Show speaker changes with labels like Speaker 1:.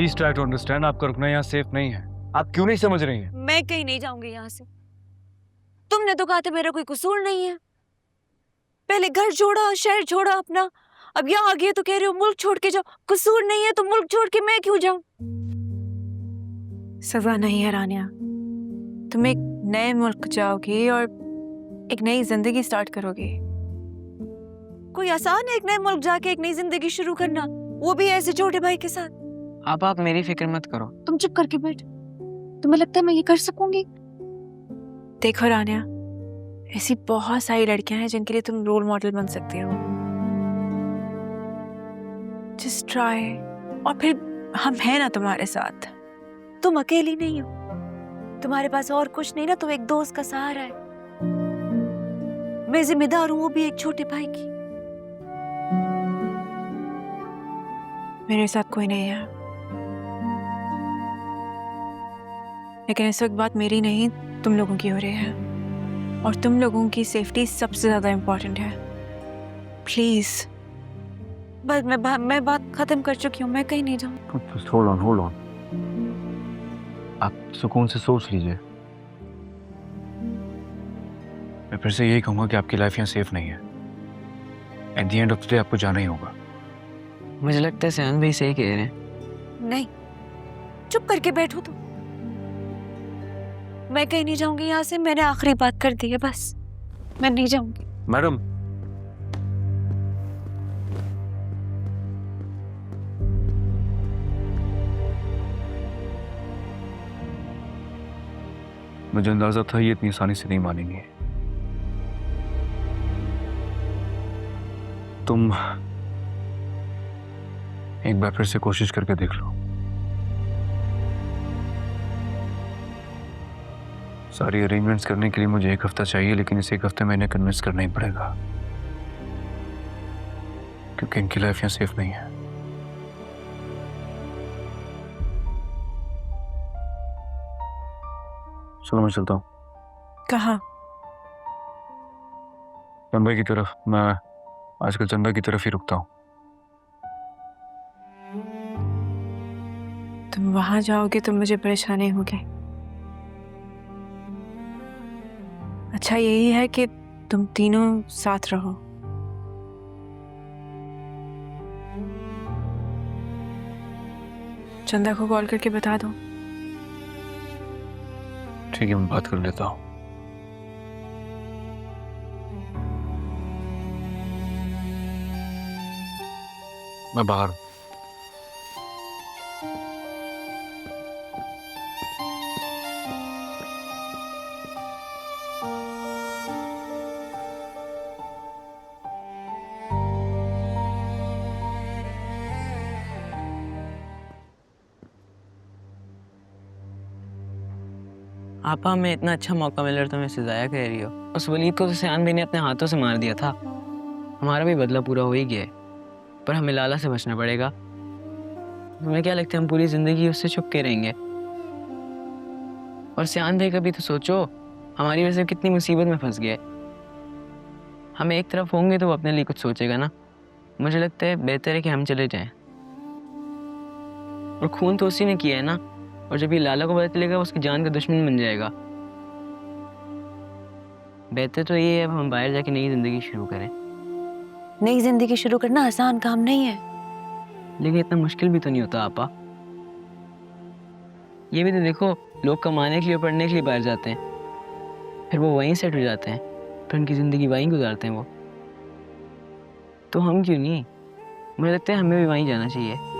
Speaker 1: Please try to understand, आपका रुकना यहाँ सेफ नहीं है। आप क्यों नहीं समझ रही हैं?
Speaker 2: मैं कहीं नहीं जाऊंगी यहाँ से। तुमने तो कहा था मेरा कोई कसूर नहीं है। पहले घर छोड़ा, शहर छोड़ा अपना, अब यहाँ आ गए तो कह रहे हो मुल्क छोड़ के जाओ। कसूर नहीं है तो मुल्क छोड़ के मैं क्यों जाऊं? सजा नहीं है रानिया। तुम एक नए मुल्क जाओगी और एक नई जिंदगी स्टार्ट करोगी। कोई आसान है एक नए मुल्क जाके एक नई जिंदगी शुरू करना, वो भी ऐसे छोटे भाई के साथ?
Speaker 3: आप मेरी फिक्र मत करो।
Speaker 2: तुम चुप करके बैठ। तुम्हें लगता है मैं ये कर सकूंगी? देखो रानिया, ऐसी बहुत सारी लड़कियां हैं जिनके लिए तुम रोल मॉडल बन सकती हो। Just try. और फिर हम हैं ना तुम्हारे साथ। तुम अकेली नहीं हो, तुम्हारे पास और कुछ नहीं ना, तो एक दोस्त का सहारा है। मैं जिम्मेदार हूं, वो भी एक छोटे भाई की। मेरे साथ कोई नहीं है, लेकिन इस वक्त बात मेरी नहीं तुम लोगों की हो रही है, और तुम लोगों की सेफ्टी सबसे ज्यादा इम्पोर्टेंट है। प्लीज। बस मैं बात खत्म कर चुकी हूँ, मैं कहीं नहीं जाऊँ।
Speaker 1: Hold on. आप सुकून से सोच लीजिए। मैं फिर से यही कहूंगा कि आपकी लाइफ यहाँ सेफ नहीं है। At the end of the day आपको जाना ही होगा।
Speaker 3: मुझे लगता है सयान भाई सही कह रहे हैं।
Speaker 2: नहीं, चुप करके बैठो तुम। मैं कहीं नहीं जाऊंगी यहाँ से। मैंने आखिरी बात कर दी है, बस मैं नहीं जाऊंगी।
Speaker 1: मैडम, मुझे अंदाजा था ये इतनी आसानी से नहीं मानेंगे। तुम एक बार फिर से कोशिश करके देख लो। सारी अरेंजमेंट्स करने के लिए मुझे 1 हफ्ता चाहिए, लेकिन इस 1 हफ्ते में इन्हें कन्विंस करना ही पड़ेगा, क्योंकि इनकी लाइफ यहाँ सेफ नहीं है। चलो मैं चलता हूँ।
Speaker 2: कहाँ?
Speaker 1: चंबा की तरफ। मैं आजकल चंबा की तरफ ही रुकता हूँ।
Speaker 2: तुम वहां जाओगे तो मुझे परेशानी होगी। अच्छा यही है कि तुम तीनों साथ रहो। चंदा को कॉल करके बता दो।
Speaker 1: ठीक है, मैं बात कर लेता हूँ। मैं बाहर हूँ।
Speaker 3: आपा हमें इतना अच्छा मौका मिल रहा तुम इसे ज़ाया कह रही हो। उस वलीद को तो सयान भाई ने अपने हाथों से मार दिया था। हमारा भी बदला पूरा हो ही गया है, पर हमें लाला से बचना पड़ेगा। तुम्हें क्या लगता है हम पूरी जिंदगी उससे छुप के रहेंगे? और सयान भाई का भी तो सोचो, हमारी वजह से कितनी मुसीबत में फंस गया है। हम एक तरफ होंगे तो वो अपने लिए कुछ सोचेगा ना। मुझे लगता है बेहतर है कि हम चले जाएं। और खून तो उसी ने किया है ना, और जब ये लाला को पता चलेगा उसकी जान का दुश्मन बन जाएगा। बेहतर तो ये है अब हम बाहर जाके नई जिंदगी शुरू करें।
Speaker 2: नई जिंदगी शुरू करना आसान काम नहीं है,
Speaker 3: लेकिन इतना मुश्किल भी तो नहीं होता आपा। ये भी तो देखो, लोग कमाने के लिए और पढ़ने के लिए बाहर जाते हैं, फिर वो वहीं सेट हो जाते हैं, फिर उनकी ज़िंदगी वहीं गुजारते हैं वो। तो हम क्यों नहीं? मुझे लगता है हमें भी वहीं जाना चाहिए।